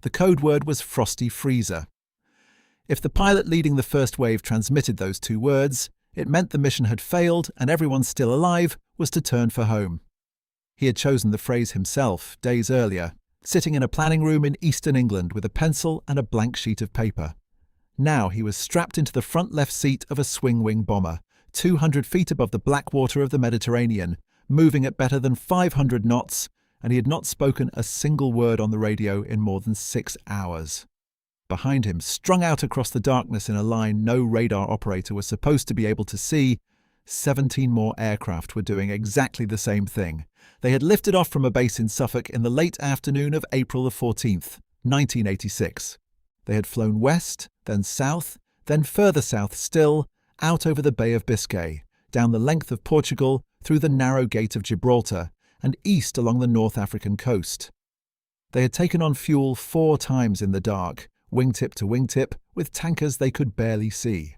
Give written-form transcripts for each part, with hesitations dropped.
The code word was Frosty Freezer. If the pilot leading the first wave transmitted those two words, it meant the mission had failed and everyone still alive was to turn for home. He had chosen the phrase himself days earlier, sitting in a planning room in eastern England with a pencil and a blank sheet of paper. Now he was strapped into the front left seat of a swing-wing bomber, 200 feet above the black water of the Mediterranean, moving at better than 500 knots, and he had not spoken a single word on the radio in more than 6 hours. Behind him, strung out across the darkness in a line no radar operator was supposed to be able to see, 17 more aircraft were doing exactly the same thing. They had lifted off from a base in Suffolk in the late afternoon of April the 14th, 1986. They had flown west, then south, then further south still, out over the Bay of Biscay, down the length of Portugal, through the narrow Gate of Gibraltar, and east along the North African coast. They had taken on fuel 4 times in the dark, wingtip to wingtip, with tankers they could barely see.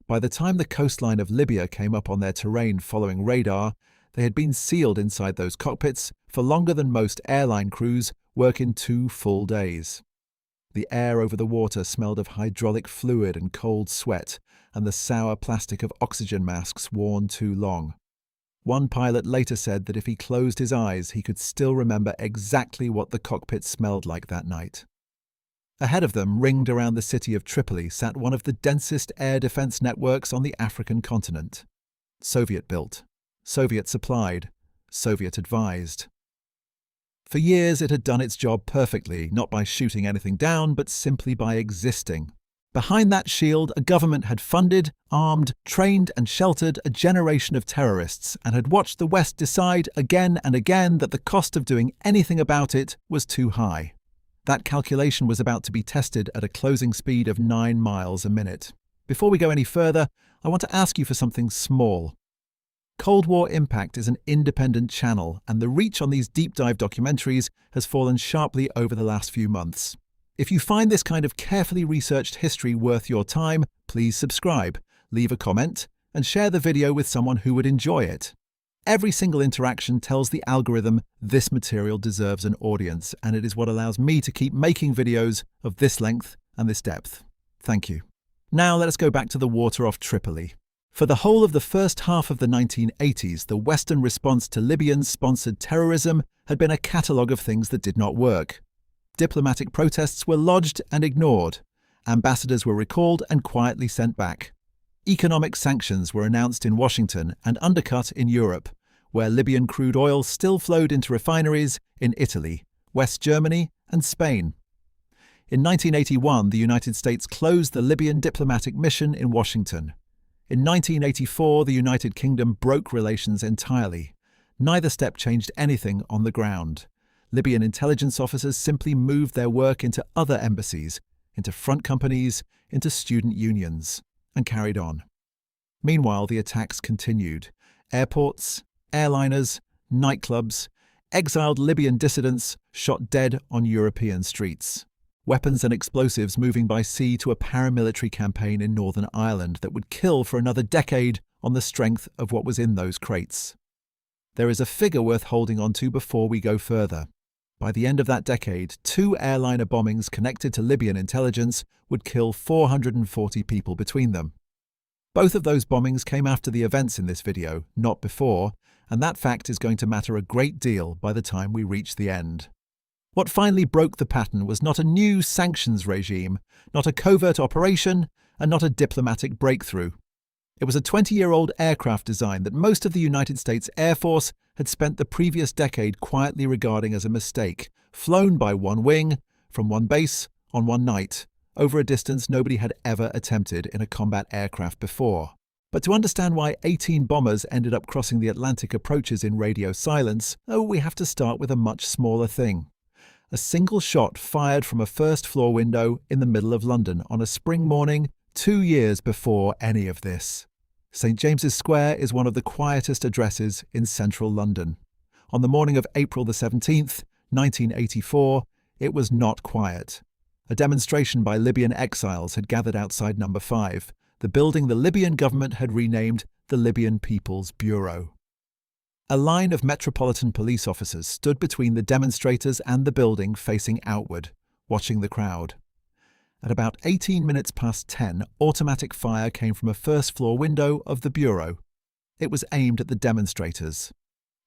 By the time the coastline of Libya came up on their terrain following radar, they had been sealed inside those cockpits for longer than most airline crews work in 2 full days. The air over the water smelled of hydraulic fluid and cold sweat, and the sour plastic of oxygen masks worn too long. One pilot later said that if he closed his eyes, he could still remember exactly what the cockpit smelled like that night. Ahead of them, ringed around the city of Tripoli, sat one of the densest air defense networks on the African continent. Soviet-built, Soviet-supplied, Soviet-advised. For years it had done its job perfectly, not by shooting anything down, but simply by existing. Behind that shield, a government had funded, armed, trained and sheltered a generation of terrorists and had watched the West decide again and again that the cost of doing anything about it was too high. That calculation was about to be tested at a closing speed of 9 miles a minute. Before we go any further, I want to ask you for something small. Cold War Impact is an independent channel, and the reach on these deep dive documentaries has fallen sharply over the last few months. If you find this kind of carefully researched history worth your time, please subscribe, leave a comment, and share the video with someone who would enjoy it. Every single interaction tells the algorithm this material deserves an audience, and it is what allows me to keep making videos of this length and this depth. Thank you. Now let us go back to the water off Tripoli. For the whole of the first half of the 1980s, the Western response to Libyan-sponsored terrorism had been a catalogue of things that did not work. Diplomatic protests were lodged and ignored. Ambassadors were recalled and quietly sent back. Economic sanctions were announced in Washington and undercut in Europe, where Libyan crude oil still flowed into refineries in Italy, West Germany, and Spain. In 1981, the United States closed the Libyan diplomatic mission in Washington. In 1984, the United Kingdom broke relations entirely. Neither step changed anything on the ground. Libyan intelligence officers simply moved their work into other embassies, into front companies, into student unions, and carried on. Meanwhile, the attacks continued. Airports, airliners, nightclubs, exiled Libyan dissidents shot dead on European streets. Weapons and explosives moving by sea to a paramilitary campaign in Northern Ireland that would kill for another decade on the strength of what was in those crates. There is a figure worth holding on to before we go further. By the end of that decade, 2 airliner bombings connected to Libyan intelligence would kill 440 people between them. Both of those bombings came after the events in this video, not before, and that fact is going to matter a great deal by the time we reach the end. What finally broke the pattern was not a new sanctions regime, not a covert operation, and not a diplomatic breakthrough. It was a 20-year-old aircraft design that most of the United States Air Force had spent the previous decade quietly regarding as a mistake, flown by one wing, from one base, on one night, over a distance nobody had ever attempted in a combat aircraft before. But to understand why 18 bombers ended up crossing the Atlantic approaches in radio silence, we have to start with a much smaller thing. A single shot fired from a first-floor window in the middle of London on a spring morning 2 years before any of this. St. James's Square is one of the quietest addresses in central London. On the morning of April the 17th, 1984, it was not quiet. A demonstration by Libyan exiles had gathered outside Number 5, the building the Libyan government had renamed the Libyan People's Bureau. A line of Metropolitan Police officers stood between the demonstrators and the building facing outward, watching the crowd. At about 18 minutes past 10, automatic fire came from a first-floor window of the bureau. It was aimed at the demonstrators.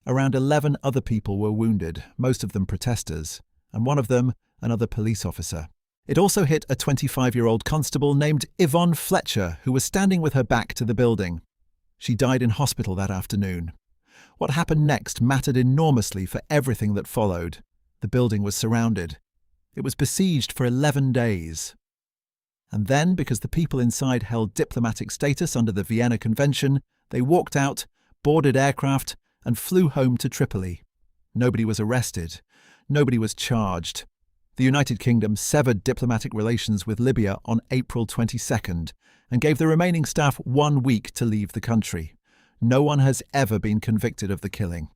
Around 11 other people were wounded, most of them protesters, and one of them, another police officer. It also hit a 25-year-old constable named Yvonne Fletcher, who was standing with her back to the building. She died in hospital that afternoon. What happened next mattered enormously for everything that followed. The building was surrounded. It was besieged for 11 days. And then, because the people inside held diplomatic status under the Vienna Convention, they walked out, boarded aircraft, and flew home to Tripoli. Nobody was arrested. Nobody was charged. The United Kingdom severed diplomatic relations with Libya on April 22nd and gave the remaining staff 1 week to leave the country. No one has ever been convicted of the killing.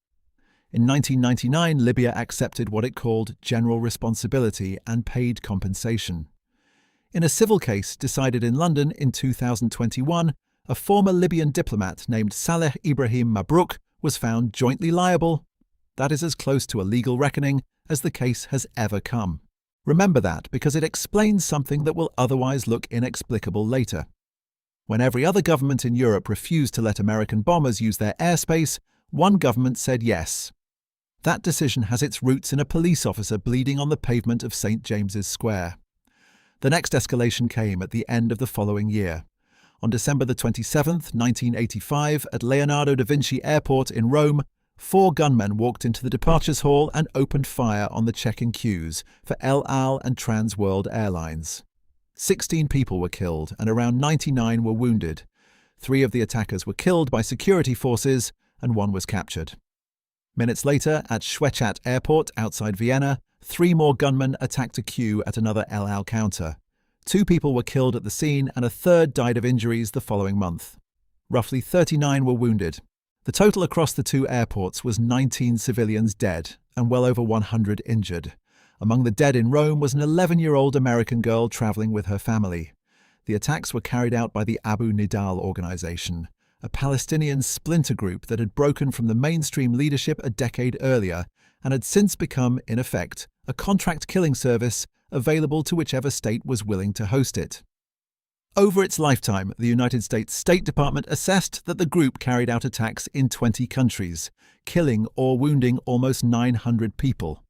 In 1999, Libya accepted what it called general responsibility and paid compensation. In a civil case decided in London in 2021, a former Libyan diplomat named Saleh Ibrahim Mabrouk was found jointly liable. That is as close to a legal reckoning as the case has ever come. Remember that because it explains something that will otherwise look inexplicable later. When every other government in Europe refused to let American bombers use their airspace, one government said yes. That decision has its roots in a police officer bleeding on the pavement of St. James's Square. The next escalation came at the end of the following year. On December the 27th, 1985, at Leonardo da Vinci Airport in Rome, 4 gunmen walked into the departures hall and opened fire on the check-in queues for El Al and Trans World Airlines. 16 people were killed and around 99 were wounded. 3 of the attackers were killed by security forces and 1 was captured. Minutes later, at Schwechat Airport outside Vienna, 3 more gunmen attacked a queue at another El Al counter. 2 people were killed at the scene and a third died of injuries the following month. Roughly 39 were wounded. The total across the 2 airports was 19 civilians dead and well over 100 injured. Among the dead in Rome was an 11-year-old American girl traveling with her family. The attacks were carried out by the Abu Nidal organization, a Palestinian splinter group that had broken from the mainstream leadership a decade earlier and had since become, in effect, a contract killing service available to whichever state was willing to host it. Over its lifetime, the United States State Department assessed that the group carried out attacks in 20 countries, killing or wounding almost 900 people.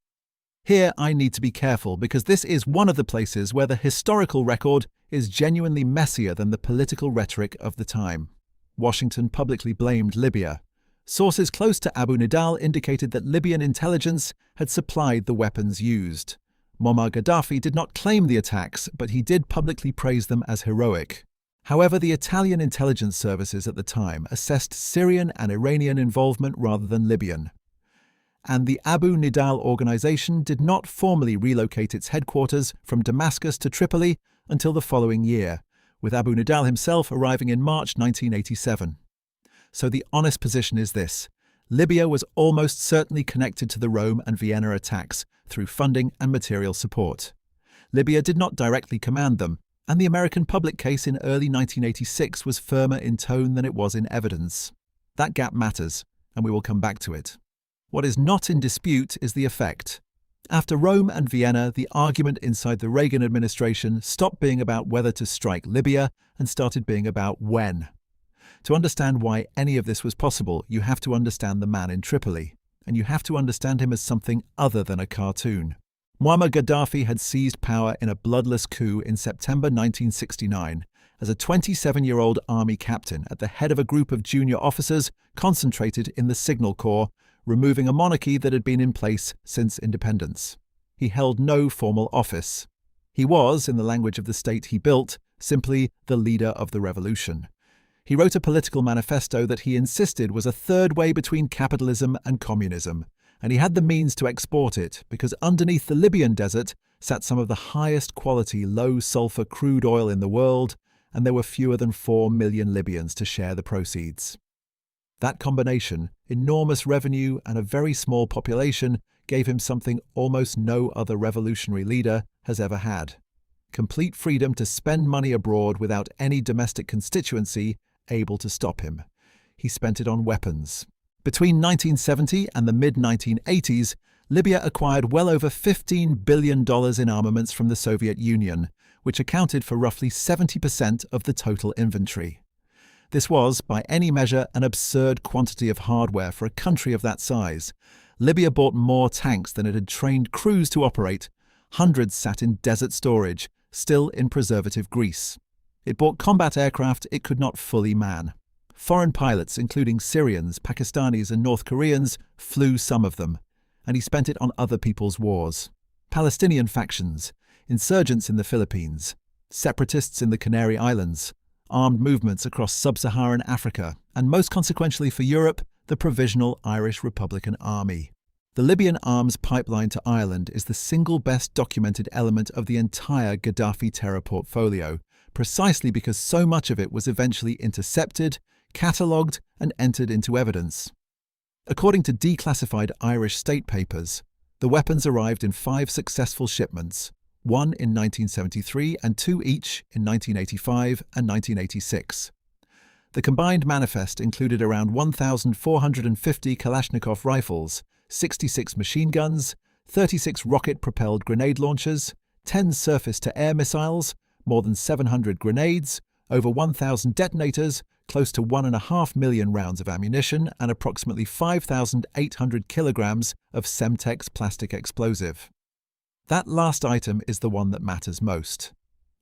Here I need to be careful because this is one of the places where the historical record is genuinely messier than the political rhetoric of the time. Washington publicly blamed Libya. Sources close to Abu Nidal indicated that Libyan intelligence had supplied the weapons used. Muammar Gaddafi did not claim the attacks, but he did publicly praise them as heroic. However, the Italian intelligence services at the time assessed Syrian and Iranian involvement rather than Libyan. And the Abu Nidal organization did not formally relocate its headquarters from Damascus to Tripoli until the following year, with Abu Nidal himself arriving in March 1987. So the honest position is this: Libya was almost certainly connected to the Rome and Vienna attacks through funding and material support. Libya did not directly command them, and the American public case in early 1986 was firmer in tone than it was in evidence. That gap matters, and we will come back to it. What is not in dispute is the effect. After Rome and Vienna, the argument inside the Reagan administration stopped being about whether to strike Libya and started being about when. To understand why any of this was possible, you have to understand the man in Tripoli, and you have to understand him as something other than a cartoon. Muammar Gaddafi had seized power in a bloodless coup in September 1969 as a 27-year-old army captain at the head of a group of junior officers concentrated in the Signal Corps, removing a monarchy that had been in place since independence. He held no formal office. He was, in the language of the state he built, simply the leader of the revolution. He wrote a political manifesto that he insisted was a third way between capitalism and communism, and he had the means to export it because underneath the Libyan desert sat some of the highest quality low-sulfur crude oil in the world, and there were fewer than 4 million Libyans to share the proceeds. That combination, enormous revenue and a very small population, gave him something almost no other revolutionary leader has ever had: complete freedom to spend money abroad without any domestic constituency able to stop him. He spent it on weapons. Between 1970 and the mid-1980s, Libya acquired well over $15 billion in armaments from the Soviet Union, which accounted for roughly 70% of the total inventory. This was, by any measure, an absurd quantity of hardware for a country of that size. Libya bought more tanks than it had trained crews to operate. Hundreds sat in desert storage, still in preservative grease. It bought combat aircraft it could not fully man. Foreign pilots, including Syrians, Pakistanis and North Koreans, flew some of them, and he spent it on other people's wars. Palestinian factions, insurgents in the Philippines, separatists in the Canary Islands, armed movements across sub-Saharan Africa, and most consequentially for Europe, the Provisional Irish Republican Army. The Libyan arms pipeline to Ireland is the single best documented element of the entire Gaddafi terror portfolio, precisely because so much of it was eventually intercepted, catalogued, and entered into evidence. According to declassified Irish state papers, the weapons arrived in 5 successful shipments, one in 1973 and 2 each in 1985 and 1986. The combined manifest included around 1,450 Kalashnikov rifles, 66 machine guns, 36 rocket-propelled grenade launchers, 10 surface-to-air missiles, more than 700 grenades, over 1,000 detonators, close to 1.5 million rounds of ammunition, and approximately 5,800 kilograms of Semtex plastic explosive. That last item is the one that matters most.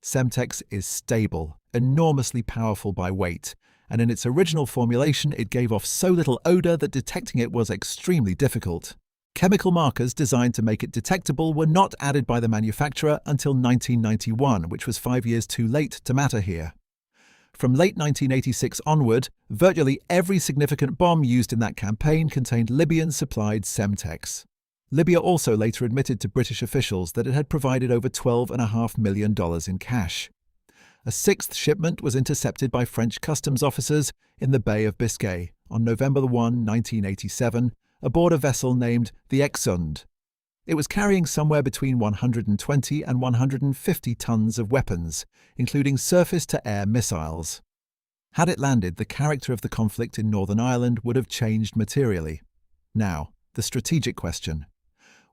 Semtex is stable, enormously powerful by weight, and in its original formulation it gave off so little odor that detecting it was extremely difficult. Chemical markers designed to make it detectable were not added by the manufacturer until 1991, which was 5 years too late to matter here. From late 1986 onward, virtually every significant bomb used in that campaign contained Libyan-supplied Semtex. Libya also later admitted to British officials that it had provided over $12.5 million in cash. A 6th shipment was intercepted by French customs officers in the Bay of Biscay on November 1, 1987, aboard a vessel named the Exund. It was carrying somewhere between 120 and 150 tons of weapons, including surface-to-air missiles. Had it landed, the character of the conflict in Northern Ireland would have changed materially. Now, the strategic question.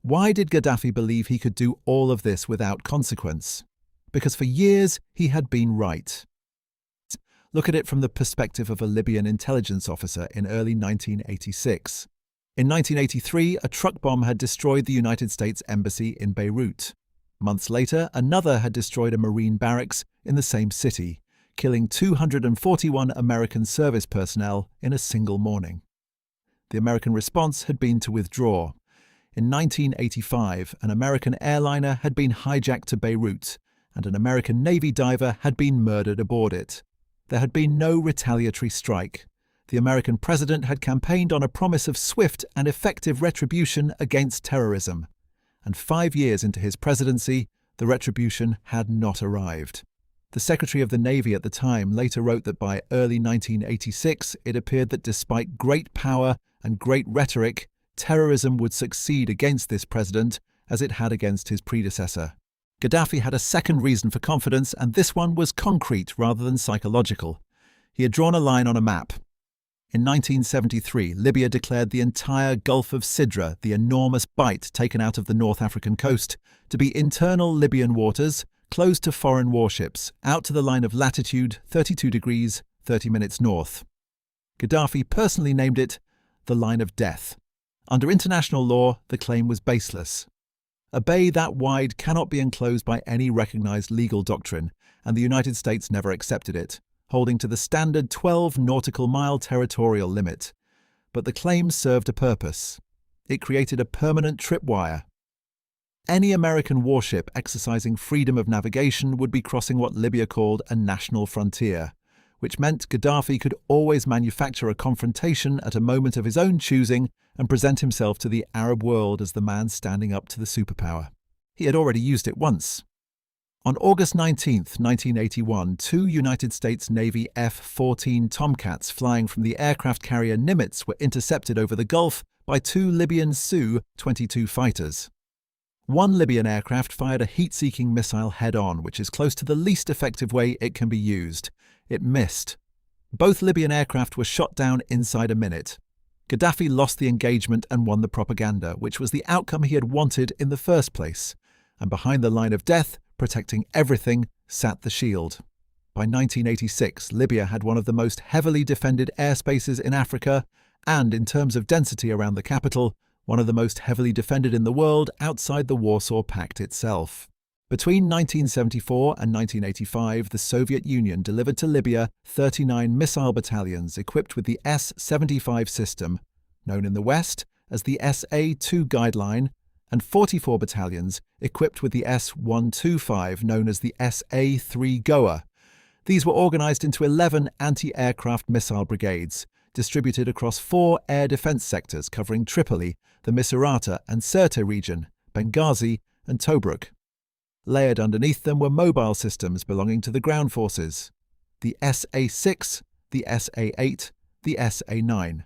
Why did Gaddafi believe he could do all of this without consequence? Because for years he had been right. Look at it from the perspective of a Libyan intelligence officer in early 1986. In 1983, a truck bomb had destroyed the United States Embassy in Beirut. Months later, another had destroyed a Marine barracks in the same city, killing 241 American service personnel in a single morning. The American response had been to withdraw. In 1985, an American airliner had been hijacked to Beirut, and an American Navy diver had been murdered aboard it. There had been no retaliatory strike. The American president had campaigned on a promise of swift and effective retribution against terrorism. And 5 years into his presidency, the retribution had not arrived. The Secretary of the Navy at the time later wrote that by early 1986, it appeared that despite great power and great rhetoric, terrorism would succeed against this president as it had against his predecessor. Gaddafi had a second reason for confidence, and this one was concrete rather than psychological. He had drawn a line on a map. In 1973, Libya declared the entire Gulf of Sidra, the enormous bite taken out of the North African coast, to be internal Libyan waters, closed to foreign warships, out to the line of latitude 32 degrees, 30 minutes north. Gaddafi personally named it the Line of Death. Under international law, the claim was baseless. A bay that wide cannot be enclosed by any recognized legal doctrine, and the United States never accepted it, holding to the standard 12 nautical mile territorial limit. But the claim served a purpose. It created a permanent tripwire. Any American warship exercising freedom of navigation would be crossing what Libya called a national frontier, which meant Gaddafi could always manufacture a confrontation at a moment of his own choosing and present himself to the Arab world as the man standing up to the superpower. He had already used it once. On August 19, 1981, 2 United States Navy F-14 Tomcats flying from the aircraft carrier Nimitz were intercepted over the Gulf by 2 Libyan Su-22 fighters. One Libyan aircraft fired a heat-seeking missile head-on, which is close to the least effective way it can be used. It missed. Both Libyan aircraft were shot down inside a minute. Gaddafi lost the engagement and won the propaganda, which was the outcome he had wanted in the first place. And behind the line of death, protecting everything, sat the shield. By 1986, Libya had one of the most heavily defended airspaces in Africa, and in terms of density around the capital, one of the most heavily defended in the world outside the Warsaw Pact itself. Between 1974 and 1985, the Soviet Union delivered to Libya 39 missile battalions equipped with the S-75 system, known in the West as the SA-2 guideline, and 44 battalions equipped with the S-125, known as the SA-3 Goa. These were organized into 11 anti-aircraft missile brigades, distributed across 4 air defense sectors covering Tripoli, the Misrata and Sirte region, Benghazi and Tobruk. Layered underneath them were mobile systems belonging to the ground forces, the SA-6, the SA-8, the SA-9,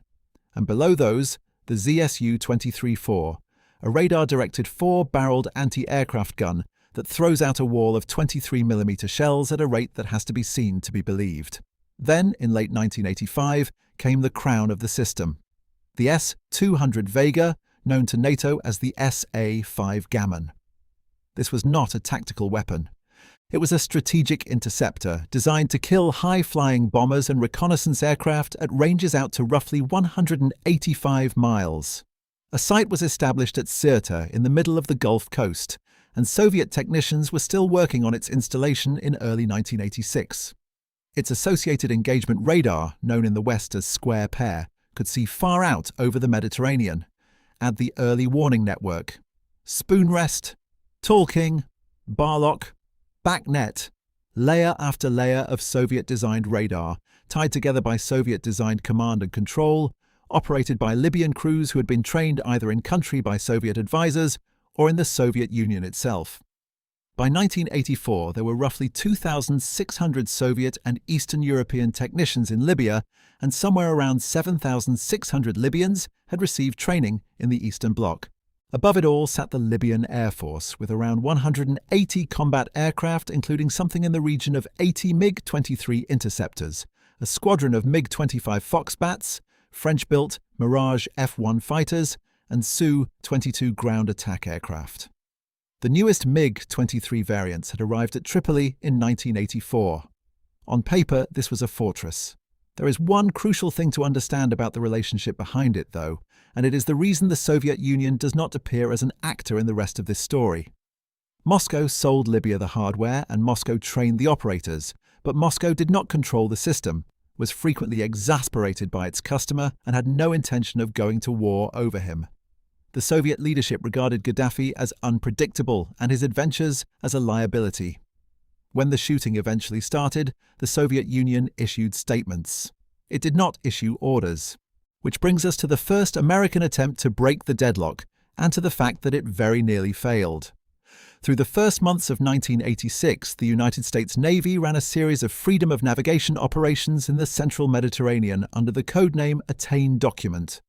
and below those, the ZSU-23-4, a radar-directed 4-barreled anti-aircraft gun that throws out a wall of 23mm shells at a rate that has to be seen to be believed. Then, in late 1985, came the crown of the system, the S-200 Vega, known to NATO as the SA-5 Gammon. This was not a tactical weapon. It was a strategic interceptor designed to kill high-flying bombers and reconnaissance aircraft at ranges out to roughly 185 miles. A site was established at Sirte in the middle of the Gulf Coast, and Soviet technicians were still working on its installation in early 1986. Its associated engagement radar, known in the West as Square Pair, could see far out over the Mediterranean. Add the early warning network, spoon rest, Talking, Barlock, Backnet, layer after layer of Soviet-designed radar, tied together by Soviet-designed command and control, operated by Libyan crews who had been trained either in country by Soviet advisors or in the Soviet Union itself. By 1984, there were roughly 2,600 Soviet and Eastern European technicians in Libya, and somewhere around 7,600 Libyans had received training in the Eastern Bloc. Above it all sat the Libyan Air Force, with around 180 combat aircraft, including something in the region of 80 MiG-23 interceptors, a squadron of MiG-25 Foxbats, French-built Mirage F-1 fighters, and Su-22 ground attack aircraft. The newest MiG-23 variants had arrived at Tripoli in 1984. On paper, this was a fortress. There is one crucial thing to understand about the relationship behind it, though, and it is the reason the Soviet Union does not appear as an actor in the rest of this story. Moscow sold Libya the hardware and Moscow trained the operators, but Moscow did not control the system, was frequently exasperated by its customer, and had no intention of going to war over him. The Soviet leadership regarded Gaddafi as unpredictable and his adventures as a liability. When the shooting eventually started, the Soviet Union issued statements. It did not issue orders. Which brings us to the first American attempt to break the deadlock, and to the fact that it very nearly failed. Through the first months of 1986, the United States Navy ran a series of freedom of navigation operations in the central Mediterranean under the codename Attain document.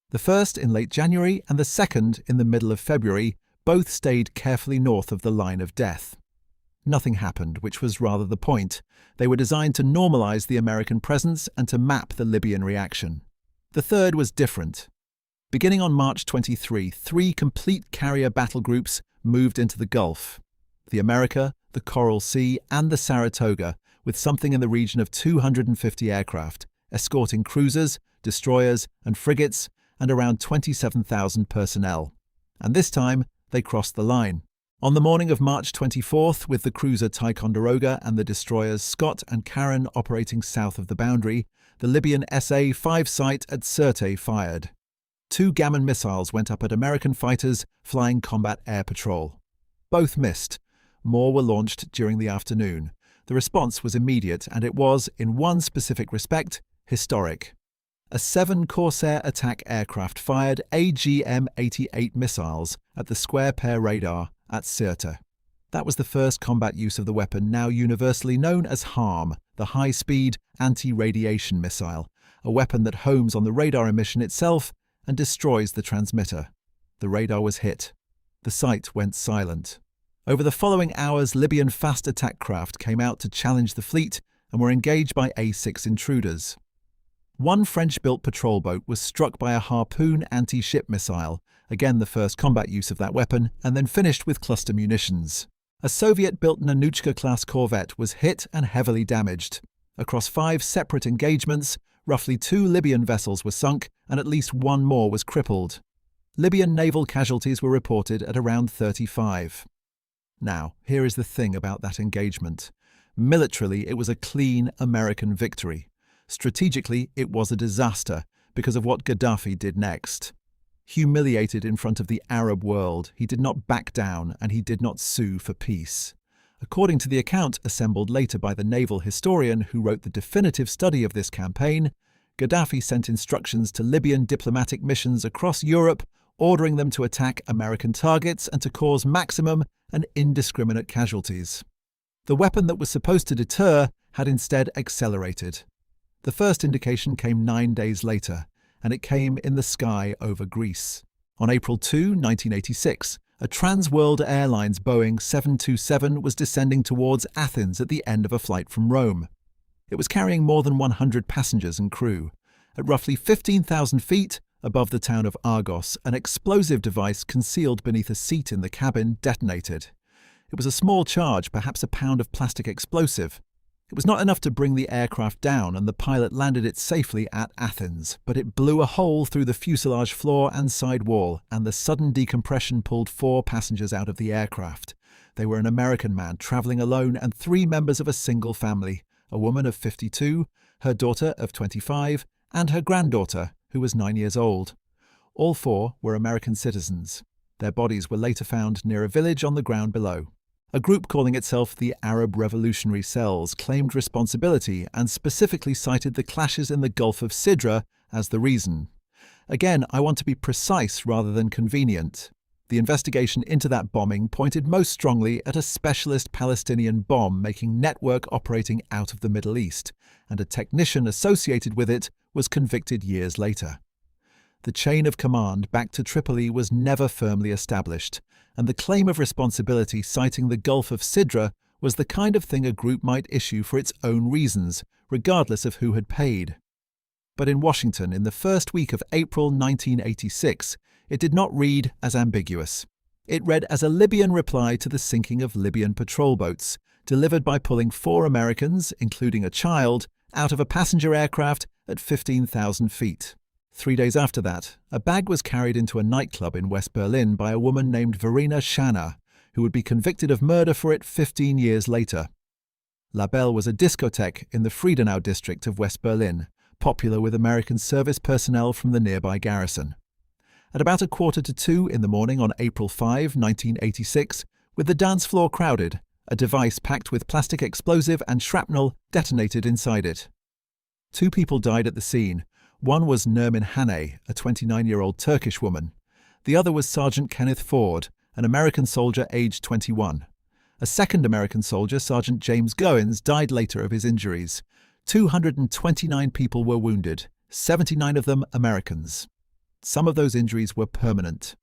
The first in late January and the second in the middle of February both stayed carefully north of the line of death. Nothing happened, which was rather the point. They were designed to normalize the American presence and to map the Libyan reaction. The third was different. Beginning on March 23, 3 complete carrier battle groups moved into the Gulf: the America, the Coral Sea, and the Saratoga, with something in the region of 250 aircraft, escorting cruisers, destroyers, and frigates, and around 27,000 personnel. And this time, they crossed the line. On the morning of March 24th, with the cruiser Ticonderoga and the destroyers Scott and Karen operating south of the boundary, the Libyan SA-5 site at Sirte fired. 2 Gammon missiles went up at American fighters flying combat air patrol. Both missed. More were launched during the afternoon. The response was immediate, and it was, in one specific respect, historic. A 7 Corsair attack aircraft fired AGM-88 missiles at the Square Pair radar at Sirte. That was the first combat use of the weapon now universally known as HARM, the high-speed anti-radiation missile, a weapon that homes on the radar emission itself and destroys the transmitter. The radar was hit. The site went silent. Over the following hours, Libyan fast attack craft came out to challenge the fleet and were engaged by A-6 intruders. One French-built patrol boat was struck by a Harpoon anti-ship missile, again the first combat use of that weapon, and then finished with cluster munitions. A Soviet-built Nanuchka-class corvette was hit and heavily damaged. Across 5 separate engagements, roughly 2 Libyan vessels were sunk and at least 1 more was crippled. Libyan naval casualties were reported at around 35. Now, here is the thing about that engagement. Militarily, it was a clean American victory. Strategically, it was a disaster because of what Gaddafi did next. Humiliated in front of the Arab world, he did not back down and he did not sue for peace. According to the account assembled later by the naval historian who wrote the definitive study of this campaign, Gaddafi sent instructions to Libyan diplomatic missions across Europe, ordering them to attack American targets and to cause maximum and indiscriminate casualties. The weapon that was supposed to deter had instead accelerated. The first indication came 9 days later, and it came in the sky over Greece. On April 2, 1986, a Trans-World Airlines Boeing 727 was descending towards Athens at the end of a flight from Rome. It was carrying more than 100 passengers and crew. At roughly 15,000 feet above the town of Argos, an explosive device concealed beneath a seat in the cabin detonated. It was a small charge, perhaps a pound of plastic explosive. It was not enough to bring the aircraft down, and the pilot landed it safely at Athens, but it blew a hole through the fuselage floor and side wall, and the sudden decompression pulled 4 passengers out of the aircraft. They were an American man traveling alone and 3 members of a single family, a woman of 52, her daughter of 25, and her granddaughter, who was 9 years old. All 4 were American citizens. Their bodies were later found near a village on the ground below. A group calling itself the Arab Revolutionary Cells claimed responsibility and specifically cited the clashes in the Gulf of Sidra as the reason. Again, I want to be precise rather than convenient. The investigation into that bombing pointed most strongly at a specialist Palestinian bomb-making network operating out of the Middle East, and a technician associated with it was convicted years later. The chain of command back to Tripoli was never firmly established, and the claim of responsibility citing the Gulf of Sidra was the kind of thing a group might issue for its own reasons, regardless of who had paid. But in Washington, in the first week of April 1986, it did not read as ambiguous. It read as a Libyan reply to the sinking of Libyan patrol boats, delivered by pulling 4 Americans, including a child, out of a passenger aircraft at 15,000 feet. 3 days after that, a bag was carried into a nightclub in West Berlin by a woman named Verena Schanner, who would be convicted of murder for it 15 years later. La Belle was a discotheque in the Friedenau district of West Berlin, popular with American service personnel from the nearby garrison. At about 1:45 in the morning on April 5, 1986, with the dance floor crowded, a device packed with plastic explosive and shrapnel detonated inside it. 2 people died at the scene. One was Nermin Haney, a 29-year-old Turkish woman. The other was Sergeant Kenneth Ford, an American soldier aged 21. A second American soldier, Sergeant James Goins, died later of his injuries. 229 people were wounded, 79 of them Americans. Some of those injuries were permanent.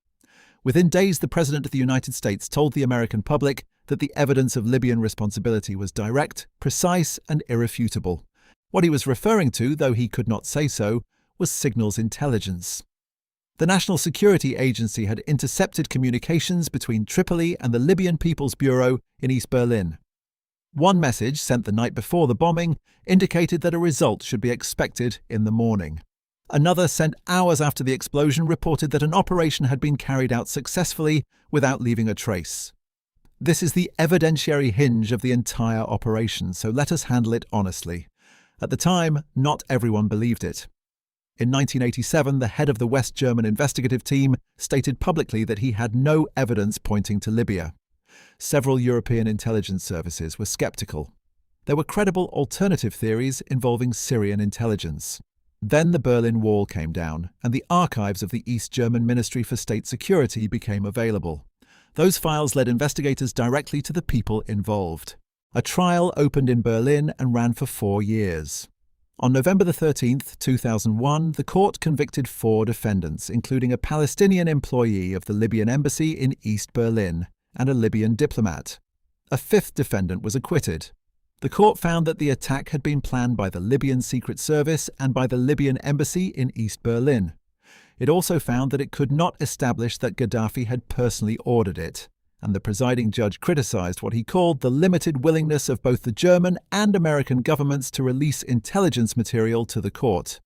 Within days, the President of the United States told the American public that the evidence of Libyan responsibility was direct, precise, and irrefutable. What he was referring to, though he could not say so, was signals intelligence. The National Security Agency had intercepted communications between Tripoli and the Libyan People's Bureau in East Berlin. One message, sent the night before the bombing, indicated that a result should be expected in the morning. Another, sent hours after the explosion, reported that an operation had been carried out successfully without leaving a trace. This is the evidentiary hinge of the entire operation, so let us handle it honestly. At the time, not everyone believed it. In 1987, the head of the West German investigative team stated publicly that he had no evidence pointing to Libya. Several European intelligence services were skeptical. There were credible alternative theories involving Syrian intelligence. Then the Berlin Wall came down, and the archives of the East German Ministry for State Security became available. Those files led investigators directly to the people involved. A trial opened in Berlin and ran for 4 years. On November 13, 2001, the court convicted 4 defendants, including a Palestinian employee of the Libyan embassy in East Berlin and a Libyan diplomat. A 5th defendant was acquitted. The court found that the attack had been planned by the Libyan Secret Service and by the Libyan embassy in East Berlin. It also found that it could not establish that Gaddafi had personally ordered it, and the presiding judge criticized what he called the limited willingness of both the German and American governments to release intelligence material to the court.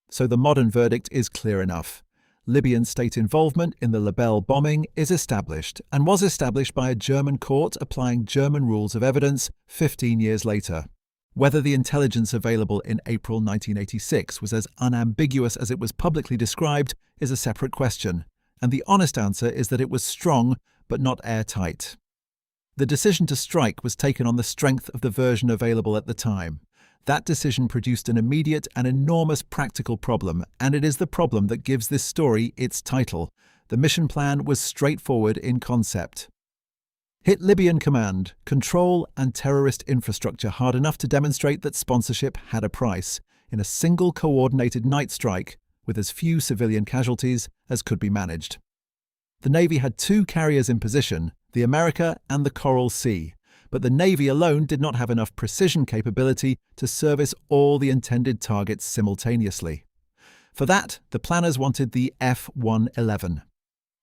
So the modern verdict is clear enough. Libyan state involvement in the Libya bombing is established, and was established by a German court applying German rules of evidence 15 years later. Whether the intelligence available in April 1986 was as unambiguous as it was publicly described is a separate question, and the honest answer is that it was strong but not airtight. The decision to strike was taken on the strength of the version available at the time. That decision produced an immediate and enormous practical problem, and it is the problem that gives this story its title. The mission plan was straightforward in concept. Hit Libyan command, control, and terrorist infrastructure hard enough to demonstrate that sponsorship had a price, in a single coordinated night strike with as few civilian casualties as could be managed. The Navy had two carriers in position, the America and the Coral Sea, but the Navy alone did not have enough precision capability to service all the intended targets simultaneously. For that, the planners wanted the F-111.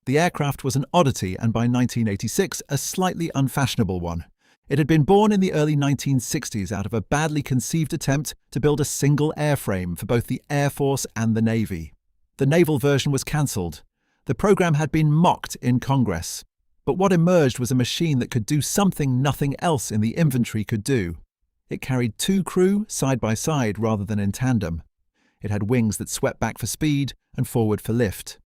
The aircraft was an oddity and by 1986 a slightly unfashionable one. It had been born in the early 1960s out of a badly conceived attempt to build a single airframe for both the Air Force and the Navy. The naval version was cancelled. The program had been mocked in Congress. But what emerged was a machine that could do something nothing else in the inventory could do. It carried two crew side by side rather than in tandem. It had wings that swept back for speed and forward for lift.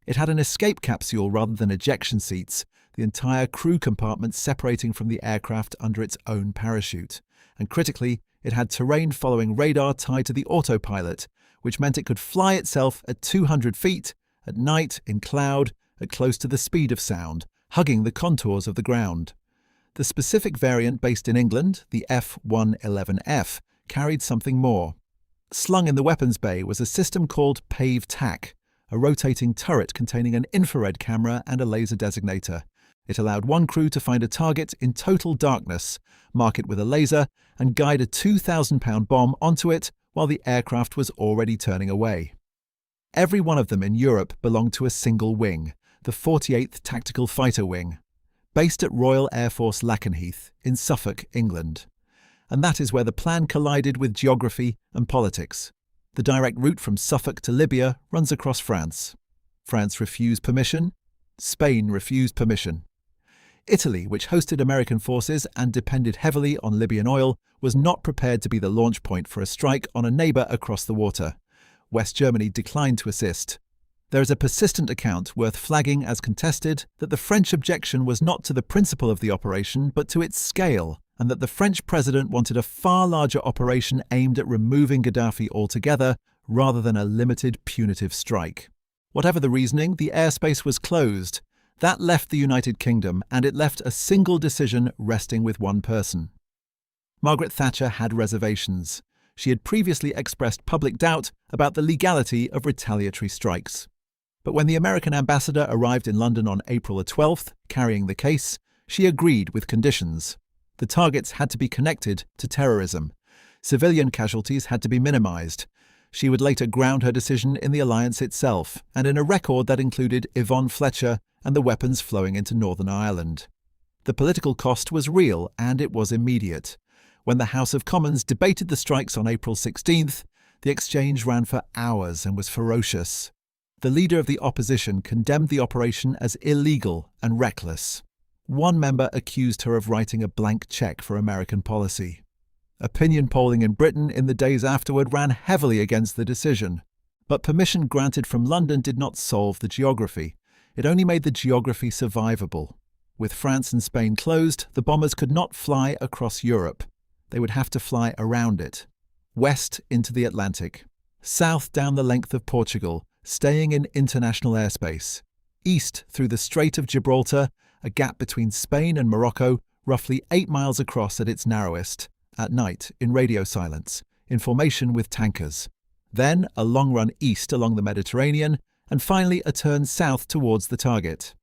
It had an escape capsule rather than ejection seats, the entire crew compartment separating from the aircraft under its own parachute. And critically, it had terrain-following radar tied to the autopilot, which meant it could fly itself at 200 feet, at night, in cloud, at close to the speed of sound, hugging the contours of the ground. The specific variant based in England, the F-111F, carried something more. Slung in the weapons bay was a system called Pave Tac, a rotating turret containing an infrared camera and a laser designator. It allowed one crew to find a target in total darkness, mark it with a laser, and guide a 2,000-pound bomb onto it while the aircraft was already turning away. Every one of them in Europe belonged to a single wing, the 48th Tactical Fighter Wing, based at Royal Air Force Lakenheath in Suffolk, England. And that is where the plan collided with geography and politics. The direct route from Suffolk to Libya runs across France. France refused permission. Spain refused permission. Italy, which hosted American forces and depended heavily on Libyan oil, was not prepared to be the launch point for a strike on a neighbour across the water. West Germany declined to assist. There is a persistent account worth flagging as contested that the French objection was not to the principle of the operation but to its scale, and that the French president wanted a far larger operation aimed at removing Gaddafi altogether rather than a limited punitive strike. Whatever the reasoning, the airspace was closed. That left the United Kingdom, and it left a single decision resting with one person. Margaret Thatcher had reservations. She had previously expressed public doubt about the legality of retaliatory strikes. But when the American ambassador arrived in London on April 12th, carrying the case, she agreed with conditions. The targets had to be connected to terrorism. Civilian casualties had to be minimised. She would later ground her decision in the alliance itself, and in a record that included Yvonne Fletcher and the weapons flowing into Northern Ireland. The political cost was real, and it was immediate. When the House of Commons debated the strikes on April 16th, the exchange ran for hours and was ferocious. The leader of the opposition condemned the operation as illegal and reckless. One member accused her of writing a blank cheque for American policy. Opinion polling in Britain in the days afterward ran heavily against the decision. But permission granted from London did not solve the geography. It only made the geography survivable. With France and Spain closed, the bombers could not fly across Europe. They would have to fly around it. West into the Atlantic. South down the length of Portugal, staying in international airspace. East through the Strait of Gibraltar, a gap between Spain and Morocco, roughly 8 miles across at its narrowest. At night, in radio silence, in formation with tankers. Then a long run east along the Mediterranean, and finally a turn south towards the target.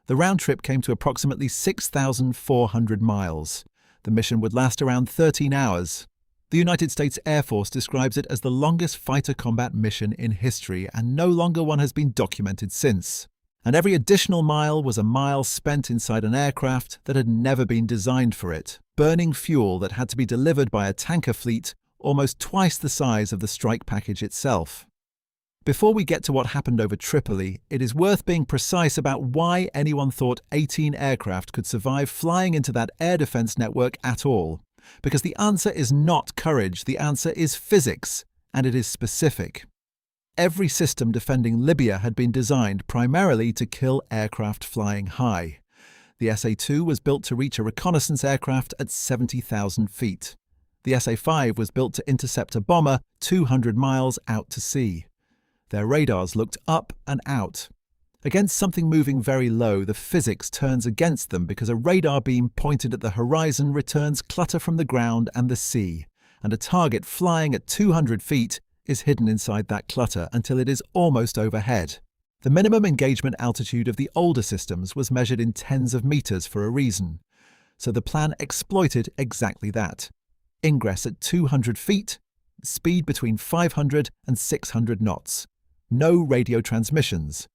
The round trip came to approximately 6,400 miles. The mission would last around 13 hours. The United States Air Force describes it as the longest fighter combat mission in history, and no longer one has been documented since. And every additional mile was a mile spent inside an aircraft that had never been designed for it, burning fuel that had to be delivered by a tanker fleet almost twice the size of the strike package itself. Before we get to what happened over Tripoli, it is worth being precise about why anyone thought 18 aircraft could survive flying into that air defense network at all. Because the answer is not courage, the answer is physics, and it is specific. Every system defending Libya had been designed primarily to kill aircraft flying high. The SA-2 was built to reach a reconnaissance aircraft at 70,000 feet. The SA-5 was built to intercept a bomber 200 miles out to sea. Their radars looked up and out. Against something moving very low, the physics turns against them because a radar beam pointed at the horizon returns clutter from the ground and the sea, and a target flying at 200 feet is hidden inside that clutter until it is almost overhead. The minimum engagement altitude of the older systems was measured in tens of meters for a reason, so the plan exploited exactly that. Ingress at 200 feet, speed between 500 and 600 knots. No radio transmissions.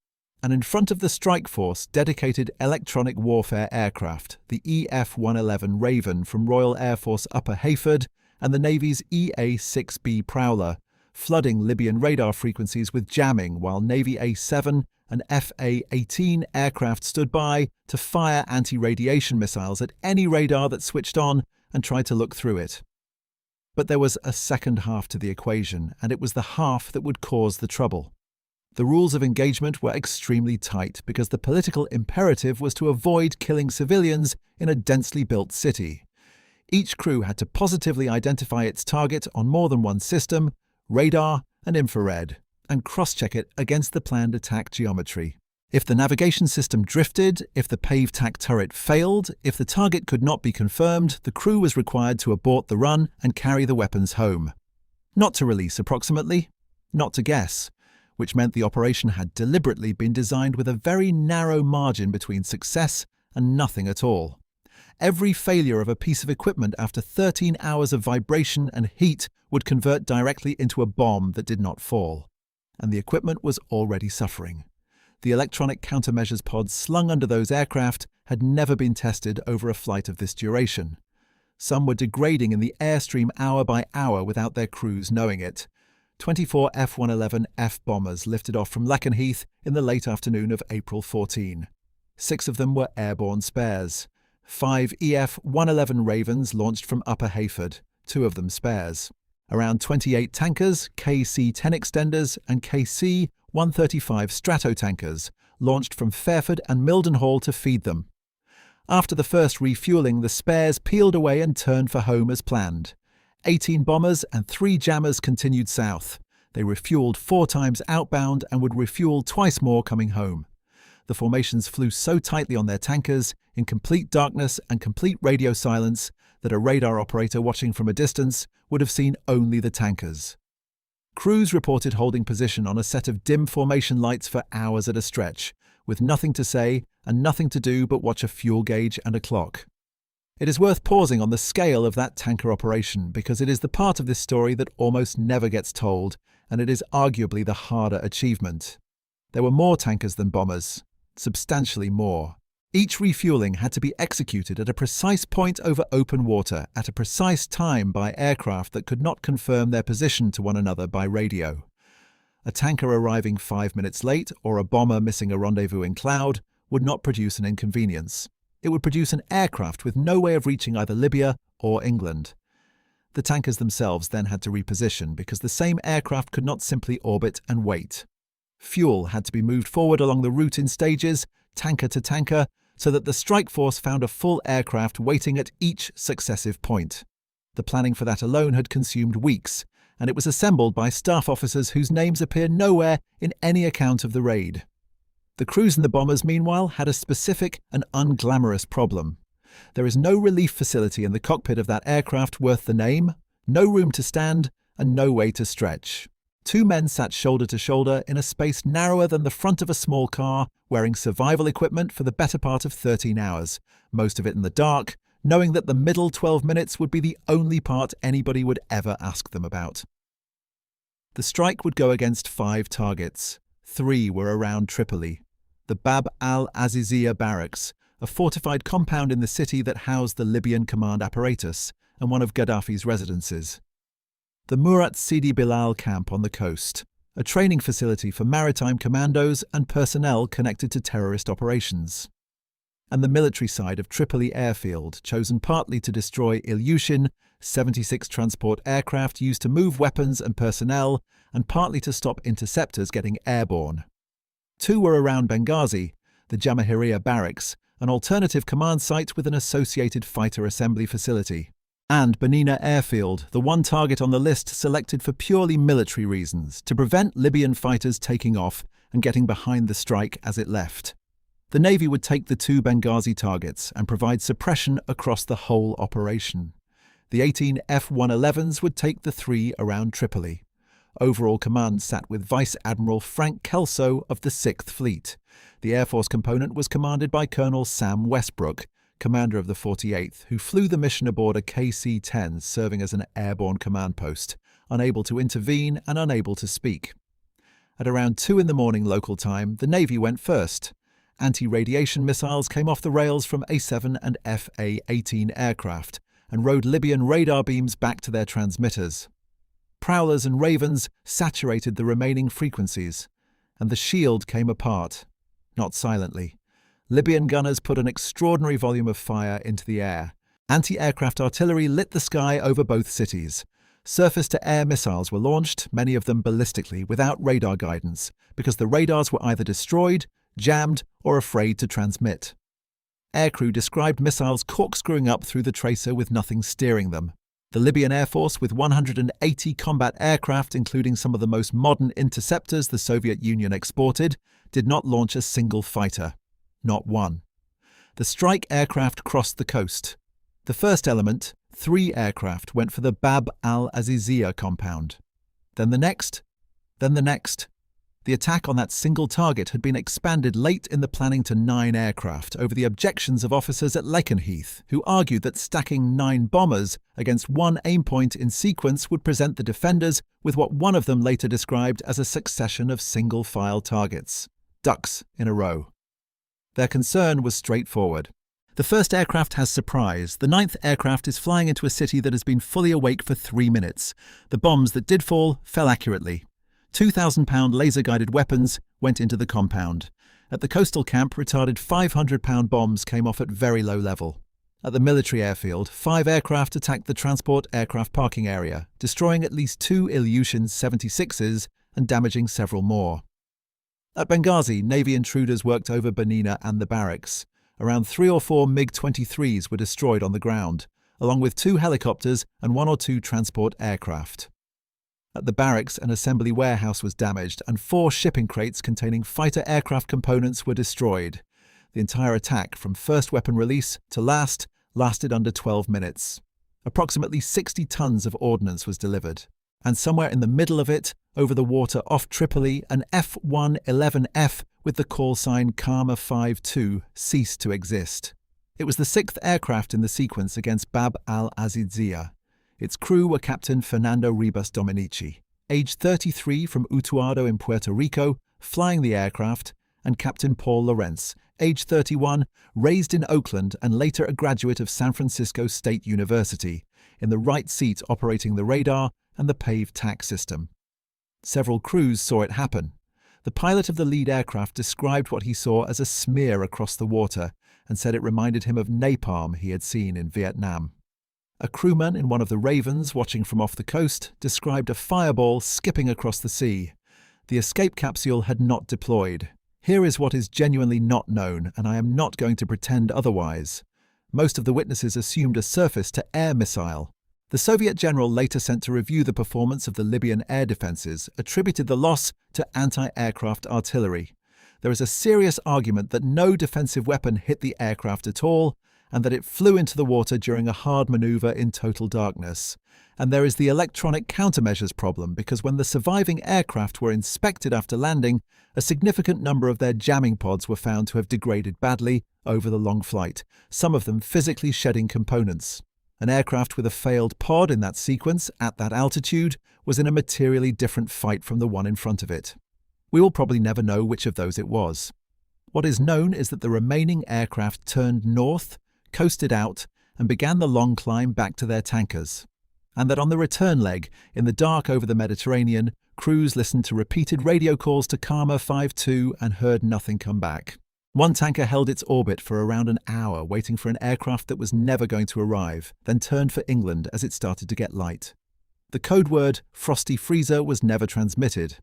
And in front of the strike force, dedicated electronic warfare aircraft, the EF-111 Raven from Royal Air Force Upper Heyford and the Navy's EA-6B Prowler, flooding Libyan radar frequencies with jamming while Navy A-7 and FA-18 aircraft stood by to fire anti-radiation missiles at any radar that switched on and tried to look through it. But there was a second half to the equation, and it was the half that would cause the trouble. The rules of engagement were extremely tight because the political imperative was to avoid killing civilians in a densely built city. Each crew had to positively identify its target on more than one system, radar and infrared, and cross-check it against the planned attack geometry. If the navigation system drifted, if the PAVE TAC turret failed, if the target could not be confirmed, the crew was required to abort the run and carry the weapons home. Not to release approximately, not to guess, which meant the operation had deliberately been designed with a very narrow margin between success and nothing at all. Every failure of a piece of equipment after 13 hours of vibration and heat would convert directly into a bomb that did not fall. And the equipment was already suffering. The electronic countermeasures pods slung under those aircraft had never been tested over a flight of this duration. Some were degrading in the airstream hour by hour without their crews knowing it. 24 F-111F bombers lifted off from Lakenheath in the late afternoon of April 14. 6 of them were airborne spares. 5 EF-111 Ravens launched from Upper Heyford, 2 of them spares. Around 28 tankers, KC-10 extenders and KC-135 Stratotankers launched from Fairford and Mildenhall to feed them. After the first refuelling, the spares peeled away and turned for home as planned. 18 bombers and 3 jammers continued south. They refueled 4 times outbound and would refuel twice more coming home. The formations flew so tightly on their tankers, in complete darkness and complete radio silence, that a radar operator watching from a distance would have seen only the tankers. Crews reported holding position on a set of dim formation lights for hours at a stretch, with nothing to say and nothing to do but watch a fuel gauge and a clock. It is worth pausing on the scale of that tanker operation because it is the part of this story that almost never gets told, and it is arguably the harder achievement. There were more tankers than bombers, substantially more. Each refueling had to be executed at a precise point over open water at a precise time by aircraft that could not confirm their position to one another by radio. A tanker arriving 5 minutes late or a bomber missing a rendezvous in cloud would not produce an inconvenience. It would produce an aircraft with no way of reaching either Libya or England. The tankers themselves then had to reposition because the same aircraft could not simply orbit and wait. Fuel had to be moved forward along the route in stages, tanker to tanker, so that the strike force found a full aircraft waiting at each successive point. The planning for that alone had consumed weeks, and it was assembled by staff officers whose names appear nowhere in any account of the raid. The crews and the bombers, meanwhile, had a specific and unglamorous problem. There is no relief facility in the cockpit of that aircraft worth the name, no room to stand, and no way to stretch. 2 men sat shoulder to shoulder in a space narrower than the front of a small car, wearing survival equipment for the better part of 13 hours, most of it in the dark, knowing that the middle 12 minutes would be the only part anybody would ever ask them about. The strike would go against 5 targets. 3 were around Tripoli. The Bab al-Azizia barracks, a fortified compound in the city that housed the Libyan command apparatus and one of Gaddafi's residences. The Murat Sidi Bilal camp on the coast, a training facility for maritime commandos and personnel connected to terrorist operations. And the military side of Tripoli airfield, chosen partly to destroy Ilyushin, 76 transport aircraft used to move weapons and personnel, and partly to stop interceptors getting airborne. 2 were around Benghazi, the Jamahiriya barracks, an alternative command site with an associated fighter assembly facility. And Benina Airfield, the one target on the list selected for purely military reasons, to prevent Libyan fighters taking off and getting behind the strike as it left. The Navy would take the 2 Benghazi targets and provide suppression across the whole operation. The 18 F-111s would take the 3 around Tripoli. Overall command sat with Vice Admiral Frank Kelso of the 6th Fleet. The Air Force component was commanded by Colonel Sam Westbrook, commander of the 48th, who flew the mission aboard a KC-10 serving as an airborne command post, unable to intervene and unable to speak. At around 2 in the morning local time, the Navy went first. Anti-radiation missiles came off the rails from A-7 and FA-18 aircraft and rode Libyan radar beams back to their transmitters. Prowlers and Ravens saturated the remaining frequencies, and the shield came apart, not silently. Libyan gunners put an extraordinary volume of fire into the air. Anti-aircraft artillery lit the sky over both cities. Surface-to-air missiles were launched, many of them ballistically, without radar guidance, because the radars were either destroyed, jammed, or afraid to transmit. Aircrew described missiles corkscrewing up through the tracer with nothing steering them. The Libyan Air Force, with 180 combat aircraft, including some of the most modern interceptors the Soviet Union exported, did not launch a single fighter. Not one. The strike aircraft crossed the coast. The first element, 3 aircraft, went for the Bab al-Azizia compound. Then the next. Then the next. The attack on that single target had been expanded late in the planning to 9 aircraft over the objections of officers at Lakenheath, who argued that stacking 9 bombers against 1 aim point in sequence would present the defenders with what one of them later described as a succession of single-file targets. Ducks in a row. Their concern was straightforward. The first aircraft has surprise. The 9th aircraft is flying into a city that has been fully awake for 3 minutes. The bombs that did fall fell accurately. 2,000-pound laser-guided weapons went into the compound. At the coastal camp, retarded 500-pound bombs came off at very low level. At the military airfield, 5 aircraft attacked the transport aircraft parking area, destroying at least 2 Ilyushin 76s and damaging several more. At Benghazi, Navy intruders worked over Benina and the barracks. Around 3 or 4 MiG-23s were destroyed on the ground, along with 2 helicopters and 1 or 2 transport aircraft. At the barracks, an assembly warehouse was damaged and 4 shipping crates containing fighter aircraft components were destroyed. The entire attack, from first weapon release to last, lasted under 12 minutes. Approximately 60 tons of ordnance was delivered. And somewhere in the middle of it, over the water off Tripoli, an F-111F with the call sign Karma 52 ceased to exist. It was the 6th aircraft in the sequence against Bab al-Azizia. Its crew were Captain Fernando Ribas Dominici, aged 33 from Utuado in Puerto Rico, flying the aircraft, and Captain Paul Lawrence, aged 31, raised in Oakland and later a graduate of San Francisco State University, in the right seat operating the radar and the paved tack system. Several crews saw it happen. The pilot of the lead aircraft described what he saw as a smear across the water and said it reminded him of napalm he had seen in Vietnam. A crewman in one of the Ravens, watching from off the coast, described a fireball skipping across the sea. The escape capsule had not deployed. Here is what is genuinely not known, and I am not going to pretend otherwise. Most of the witnesses assumed a surface-to-air missile. The Soviet general later sent to review the performance of the Libyan air defences attributed the loss to anti-aircraft artillery. There is a serious argument that no defensive weapon hit the aircraft at all, and that it flew into the water during a hard manoeuvre in total darkness, And there is the electronic countermeasures problem, because when the surviving aircraft were inspected after landing, a significant number of their jamming pods were found to have degraded badly over the long flight, some of them physically shedding components. An aircraft with a failed pod in that sequence at that altitude was in a materially different fight from the one in front of it. We will probably never know which of those it was. What is known is that the remaining aircraft turned north, coasted out, and began the long climb back to their tankers. And that on the return leg, in the dark over the Mediterranean, crews listened to repeated radio calls to Karma 5-2 and heard nothing come back. One tanker held its orbit for around an hour, waiting for an aircraft that was never going to arrive, then turned for England as it started to get light. The code word Frosty Freezer was never transmitted.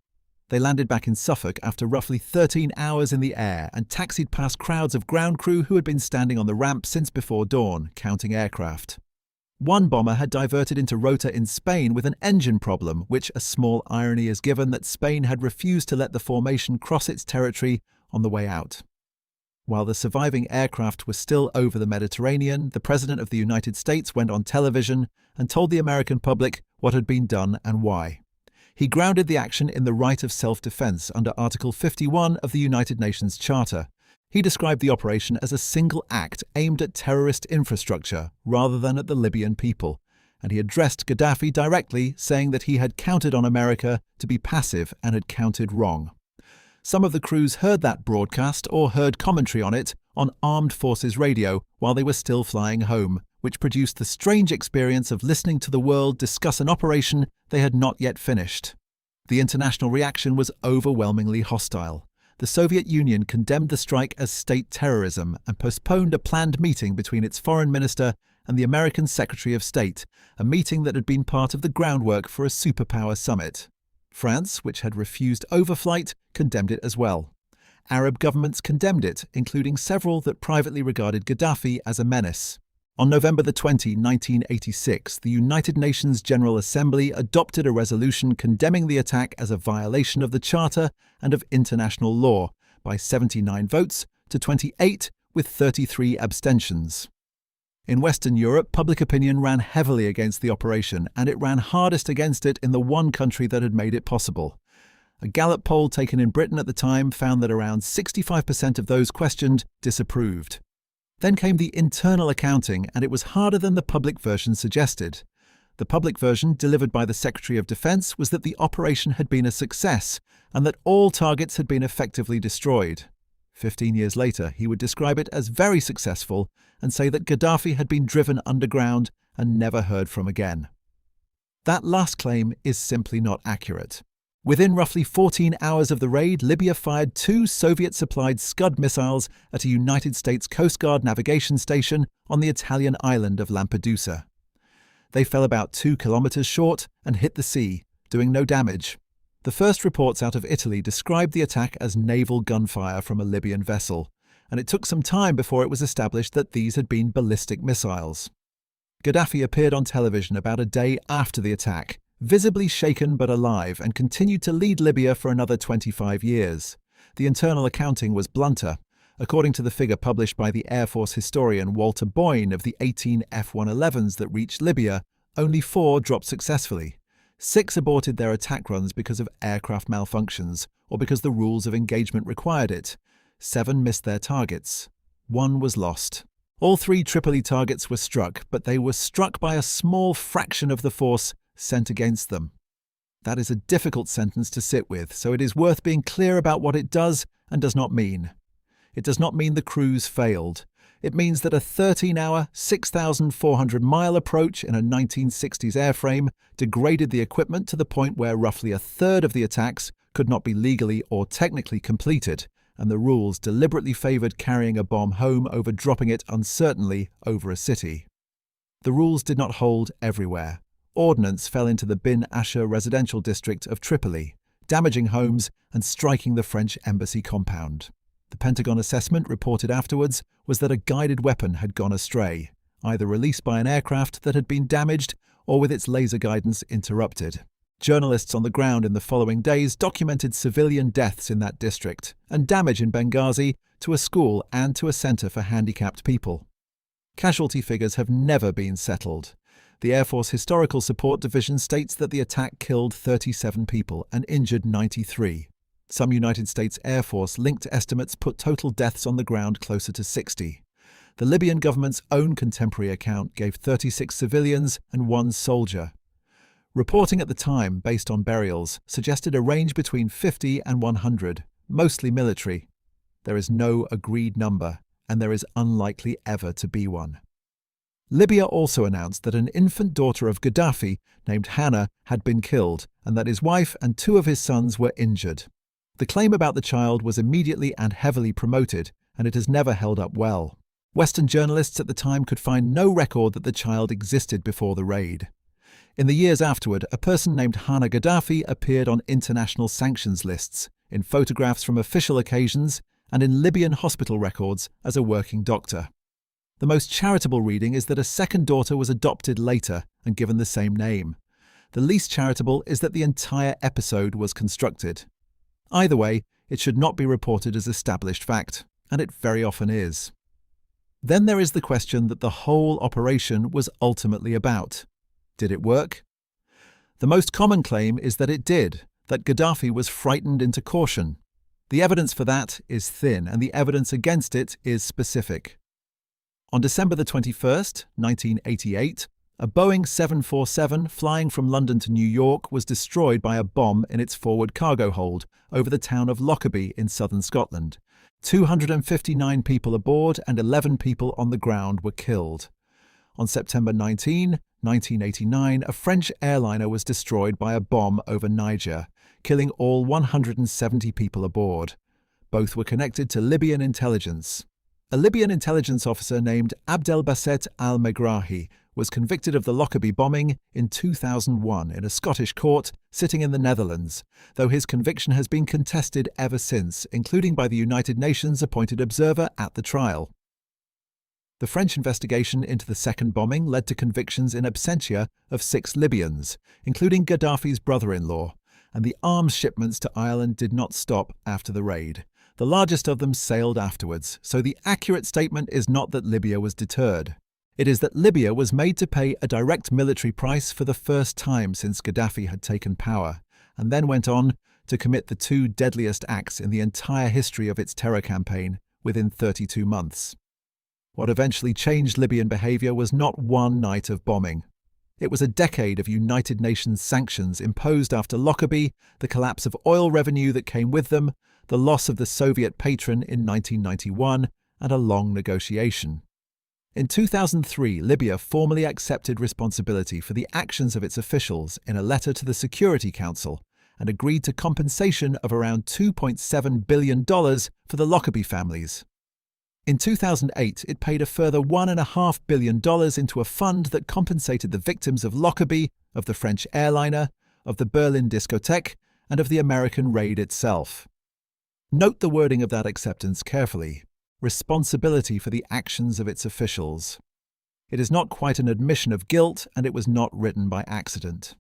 They landed back in Suffolk after roughly 13 hours in the air and taxied past crowds of ground crew who had been standing on the ramp since before dawn, counting aircraft. One bomber had diverted into Rota in Spain with an engine problem, which a small irony is given that Spain had refused to let the formation cross its territory on the way out. While the surviving aircraft were still over the Mediterranean, the President of the United States went on television and told the American public what had been done and why. He grounded the action in the right of self-defense under Article 51 of the United Nations Charter. He described the operation as a single act aimed at terrorist infrastructure rather than at the Libyan people, and he addressed Gaddafi directly, saying that he had counted on America to be passive and had counted wrong. Some of the crews heard that broadcast or heard commentary on it on Armed Forces Radio while they were still flying home, which produced the strange experience of listening to the world discuss an operation they had not yet finished. The international reaction was overwhelmingly hostile. The Soviet Union condemned the strike as state terrorism and postponed a planned meeting between its foreign minister and the American Secretary of State, a meeting that had been part of the groundwork for a superpower summit. France, which had refused overflight, condemned it as well. Arab governments condemned it, including several that privately regarded Gaddafi as a menace. On November 20, 1986, the United Nations General Assembly adopted a resolution condemning the attack as a violation of the Charter and of international law by 79 votes to 28, with 33 abstentions. In Western Europe, public opinion ran heavily against the operation, and it ran hardest against it in the one country that had made it possible. A Gallup poll taken in Britain at the time found that around 65% of those questioned disapproved. Then came the internal accounting, and it was harder than the public version suggested. The public version, delivered by the Secretary of Defense, was that the operation had been a success and that all targets had been effectively destroyed. 15 years later, he would describe it as very successful and say that Gaddafi had been driven underground and never heard from again. That last claim is simply not accurate. Within roughly 14 hours of the raid, Libya fired 2 Soviet-supplied Scud missiles at a United States Coast Guard navigation station on the Italian island of Lampedusa. They fell about 2 kilometers short and hit the sea, doing no damage. The first reports out of Italy described the attack as naval gunfire from a Libyan vessel, and it took some time before it was established that these had been ballistic missiles. Gaddafi appeared on television about a day after the attack, visibly shaken but alive, and continued to lead Libya for another 25 years. The internal accounting was blunter. According to the figure published by the Air Force historian Walter Boyne of the 18 F-111s that reached Libya, only 4 dropped successfully. 6 aborted their attack runs because of aircraft malfunctions or because the rules of engagement required it. 7 missed their targets. 1 was lost. All 3 Tripoli targets were struck, but they were struck by a small fraction of the force sent against them. That is a difficult sentence to sit with, so it is worth being clear about what it does and does not mean. It does not mean the crews failed. It means that a 13-hour, 6,400-mile approach in a 1960s airframe degraded the equipment to the point where roughly a third of the attacks could not be legally or technically completed, and the rules deliberately favored carrying a bomb home over dropping it uncertainly over a city. The rules did not hold everywhere. Ordnance fell into the Bin Asher residential district of Tripoli, damaging homes and striking the French embassy compound. The Pentagon assessment reported afterwards was that a guided weapon had gone astray, either released by an aircraft that had been damaged or with its laser guidance interrupted. Journalists on the ground in the following days documented civilian deaths in that district and damage in Benghazi to a school and to a centre for handicapped people. Casualty figures have never been settled. The Air Force Historical Support Division states that the attack killed 37 people and injured 93. Some United States Air Force-linked estimates put total deaths on the ground closer to 60. The Libyan government's own contemporary account gave 36 civilians and 1 soldier. Reporting at the time, based on burials, suggested a range between 50 and 100, mostly military. There is no agreed number, and there is unlikely ever to be one. Libya also announced that an infant daughter of Gaddafi, named Hannah, had been killed, and that his wife and 2 of his sons were injured. The claim about the child was immediately and heavily promoted, and it has never held up well. Western journalists at the time could find no record that the child existed before the raid. In the years afterward, a person named Hannah Gaddafi appeared on international sanctions lists, in photographs from official occasions, and in Libyan hospital records as a working doctor. The most charitable reading is that a second daughter was adopted later and given the same name. The least charitable is that the entire episode was constructed. Either way, it should not be reported as established fact, and it very often is. Then there is the question that the whole operation was ultimately about. Did it work? The most common claim is that it did, that Gaddafi was frightened into caution. The evidence for that is thin, and the evidence against it is specific. On December 21, 1988, a Boeing 747 flying from London to New York was destroyed by a bomb in its forward cargo hold over the town of Lockerbie in southern Scotland. 259 people aboard and 11 people on the ground were killed. On September 19, 1989, a French airliner was destroyed by a bomb over Niger, killing all 170 people aboard. Both were connected to Libyan intelligence. A Libyan intelligence officer named Abdelbasset al-Megrahi was convicted of the Lockerbie bombing in 2001 in a Scottish court sitting in the Netherlands, though his conviction has been contested ever since, including by the United Nations appointed observer at the trial. The French investigation into the second bombing led to convictions in absentia of 6 Libyans, including Gaddafi's brother-in-law, and the arms shipments to Ireland did not stop after the raid. The largest of them sailed afterwards, so the accurate statement is not that Libya was deterred. It is that Libya was made to pay a direct military price for the first time since Gaddafi had taken power, and then went on to commit the 2 deadliest acts in the entire history of its terror campaign within 32 months. What eventually changed Libyan behavior was not one night of bombing. It was a decade of United Nations sanctions imposed after Lockerbie, the collapse of oil revenue that came with them, the loss of the Soviet patron in 1991, and a long negotiation. In 2003, Libya formally accepted responsibility for the actions of its officials in a letter to the Security Council and agreed to compensation of around $2.7 billion for the Lockerbie families. In 2008, it paid a further $1.5 billion into a fund that compensated the victims of Lockerbie, of the French airliner, of the Berlin discotheque, and of the American raid itself. Note the wording of that acceptance carefully. Responsibility for the actions of its officials. It is not quite an admission of guilt, and it was not written by accident.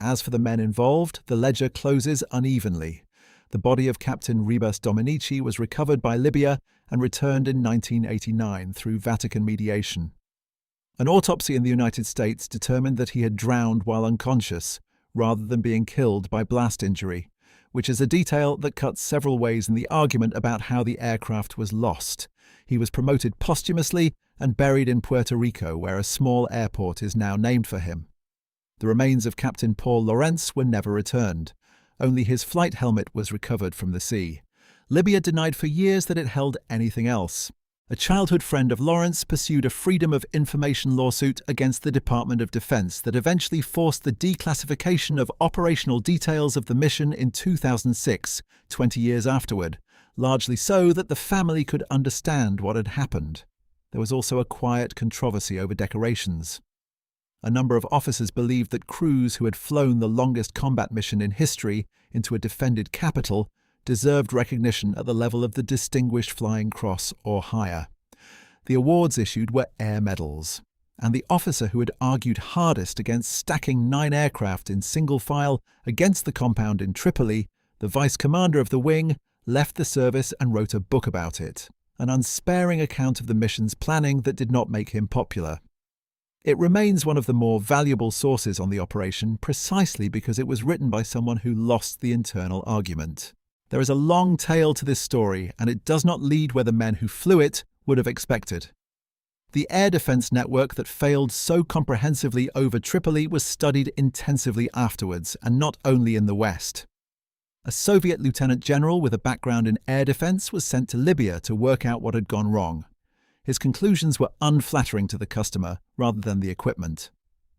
As for the men involved, the ledger closes unevenly. The body of Captain Rebus Dominici was recovered by Libya and returned in 1989 through Vatican mediation. An autopsy in the United States determined that he had drowned while unconscious, rather than being killed by blast injury, which is a detail that cuts several ways in the argument about how the aircraft was lost. He was promoted posthumously and buried in Puerto Rico, where a small airport is now named for him. The remains of Captain Paul Lawrence were never returned. Only his flight helmet was recovered from the sea. Libya denied for years that it held anything else. A childhood friend of Lawrence pursued a Freedom of Information lawsuit against the Department of Defense that eventually forced the declassification of operational details of the mission in 2006, 20 years afterward, largely so that the family could understand what had happened. There was also a quiet controversy over decorations. A number of officers believed that crews who had flown the longest combat mission in history into a defended capital deserved recognition at the level of the Distinguished Flying Cross or higher. The awards issued were air medals, and the officer who had argued hardest against stacking 9 aircraft in single file against the compound in Tripoli, the vice commander of the wing, left the service and wrote a book about it, an unsparing account of the mission's planning that did not make him popular. It remains one of the more valuable sources on the operation precisely because it was written by someone who lost the internal argument. There is a long tail to this story, and it does not lead where the men who flew it would have expected. The air defense network that failed so comprehensively over Tripoli was studied intensively afterwards, and not only in the West. A Soviet lieutenant general with a background in air defense was sent to Libya to work out what had gone wrong. His conclusions were unflattering to the customer rather than the equipment.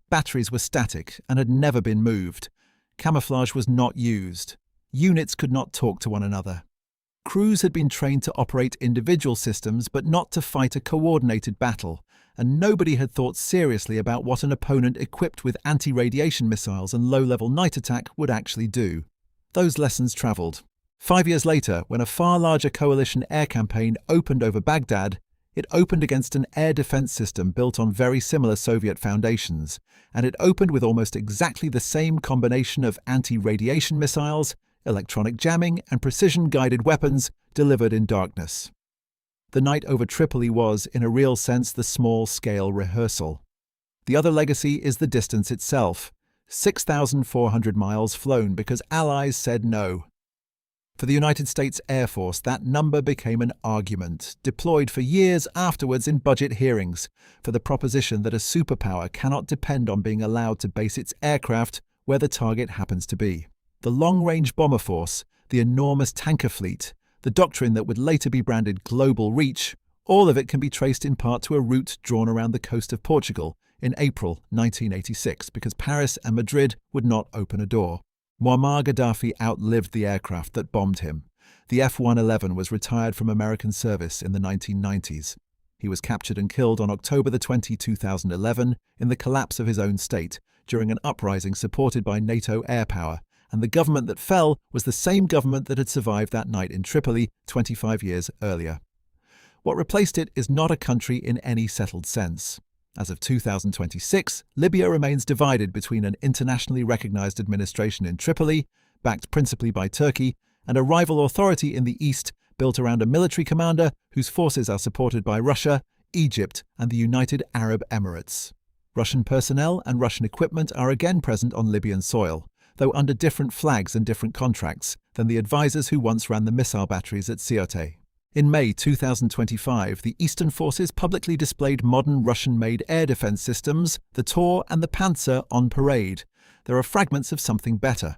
Batteries were static and had never been moved. Camouflage was not used. Units could not talk to one another. Crews had been trained to operate individual systems but not to fight a coordinated battle, and nobody had thought seriously about what an opponent equipped with anti-radiation missiles and low-level night attack would actually do. Those lessons travelled. 5 years later, when a far larger coalition air campaign opened over Baghdad, it opened against an air defense system built on very similar Soviet foundations, and it opened with almost exactly the same combination of anti-radiation missiles, electronic jamming, and precision-guided weapons delivered in darkness. The night over Tripoli was, in a real sense, the small-scale rehearsal. The other legacy is the distance itself, 6,400 miles flown because Allies said no. For the United States Air Force, that number became an argument, deployed for years afterwards in budget hearings, for the proposition that a superpower cannot depend on being allowed to base its aircraft where the target happens to be. The long-range bomber force, the enormous tanker fleet, the doctrine that would later be branded global reach, all of it can be traced in part to a route drawn around the coast of Portugal in April 1986 because Paris and Madrid would not open a door. Muammar Gaddafi outlived the aircraft that bombed him. The F-111 was retired from American service in the 1990s. He was captured and killed on October 20, 2011 in the collapse of his own state during an uprising supported by NATO air power, and the government that fell was the same government that had survived that night in Tripoli 25 years earlier. What replaced it is not a country in any settled sense. As of 2026, Libya remains divided between an internationally recognized administration in Tripoli, backed principally by Turkey, and a rival authority in the east built around a military commander whose forces are supported by Russia, Egypt, and the United Arab Emirates. Russian personnel and Russian equipment are again present on Libyan soil, though under different flags and different contracts than the advisors who once ran the missile batteries at Ceuta. In May 2025, the Eastern Forces publicly displayed modern Russian-made air defense systems, the Tor and the Panzer, on parade. There are fragments of something better.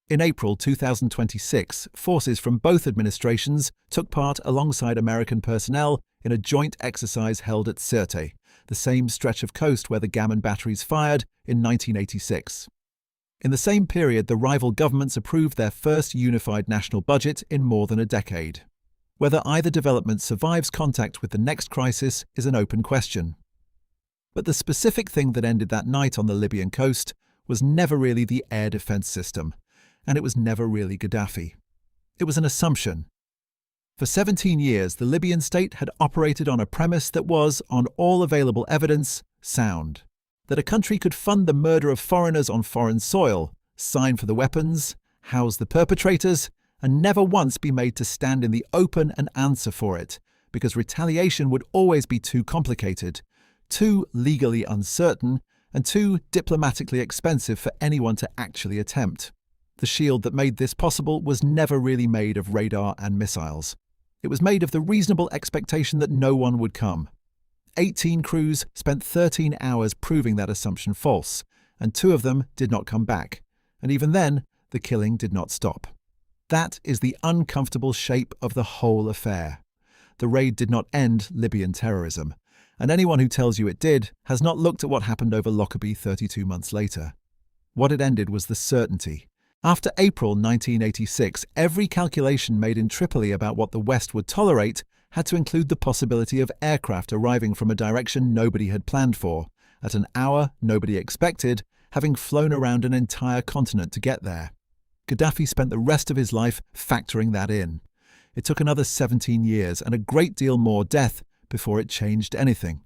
In April 2026, forces from both administrations took part alongside American personnel in a joint exercise held at Ceuta, the same stretch of coast where the Gammon batteries fired in 1986. In the same period, the rival governments approved their first unified national budget in more than a decade. Whether either development survives contact with the next crisis is an open question. But the specific thing that ended that night on the Libyan coast was never really the air defense system, and it was never really Gaddafi. It was an assumption. For 17 years, the Libyan state had operated on a premise that was, on all available evidence, sound. That a country could fund the murder of foreigners on foreign soil, sign for the weapons, house the perpetrators, and never once be made to stand in the open and answer for it, because retaliation would always be too complicated, too legally uncertain, and too diplomatically expensive for anyone to actually attempt. The shield that made this possible was never really made of radar and missiles. It was made of the reasonable expectation that no one would come. 18 crews spent 13 hours proving that assumption false, and 2 of them did not come back, and even then, the killing did not stop. That is the uncomfortable shape of the whole affair. The raid did not end Libyan terrorism, and anyone who tells you it did has not looked at what happened over Lockerbie 32 months later. What it ended was the certainty. After April 1986, every calculation made in Tripoli about what the West would tolerate had to include the possibility of aircraft arriving from a direction nobody had planned for, at an hour nobody expected, having flown around an entire continent to get there. Gaddafi spent the rest of his life factoring that in. It took another 17 years and a great deal more death before it changed anything.